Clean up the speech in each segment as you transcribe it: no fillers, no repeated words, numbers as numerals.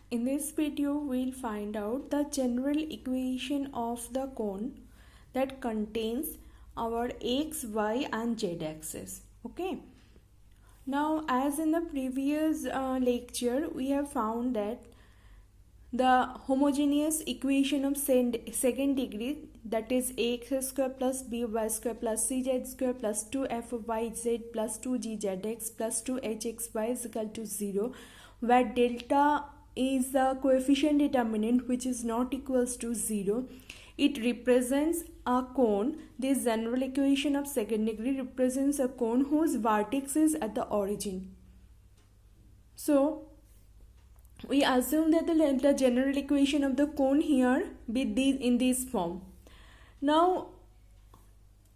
In this video, we'll find out the general equation of the cone that contains our x, y and z axis. Okay. Now, as in the previous lecture, we have found that the homogeneous equation of second degree, that is ax square plus by square plus cz square plus 2fyz plus 2gzx plus 2hxy is equal to 0, where delta is the coefficient determinant which is not equals to 0. It represents a cone. This general equation of second degree represents a cone whose vertex is at the origin. So we assume that the general equation of the cone here be in this form. Now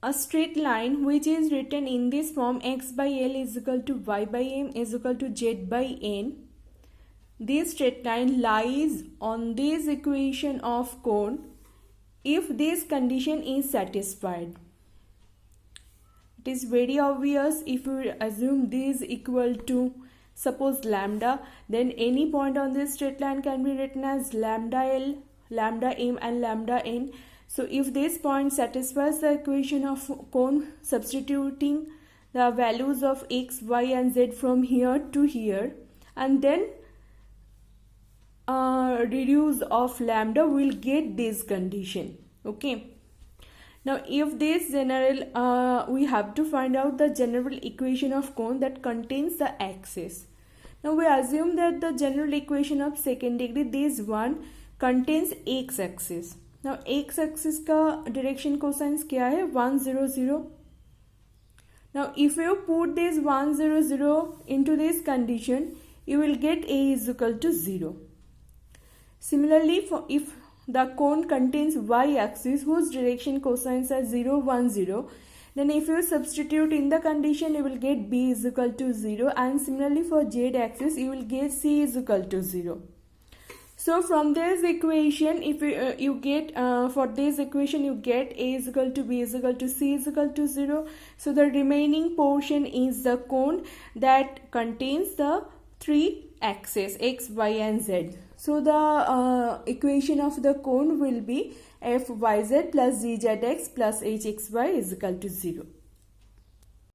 a straight line which is written in this form, x by L is equal to y by m is equal to z by n. This straight line lies on this equation of cone if this condition is satisfied. It is very obvious. If we assume this equal to suppose lambda, then any point on this straight line can be written as lambda L, lambda m and lambda n. So if this point satisfies the equation of cone, substituting the values of x, y and z from here to here, and then reduce of lambda, will get this condition. Okay. Now if this general we have to find out the general equation of cone that contains the axis. Now we assume that the general equation of second degree, this one, contains x axis. Now x axis का direction cosines क्या है? 1 0 0. Now if you put this 1 0 0 into this condition, you will get a is equal to 0. Similarly, if the cone contains y-axis whose direction cosines are 0 1 0, then if you substitute in the condition, you will get b is equal to 0, and similarly for z-axis you will get c is equal to 0. So from this equation, if you get for this equation you get a is equal to b is equal to c is equal to 0. So the remaining portion is the cone that contains the three axes x, y and z. So the equation of the cone will be fyz plus gzx plus hxy is equal to 0.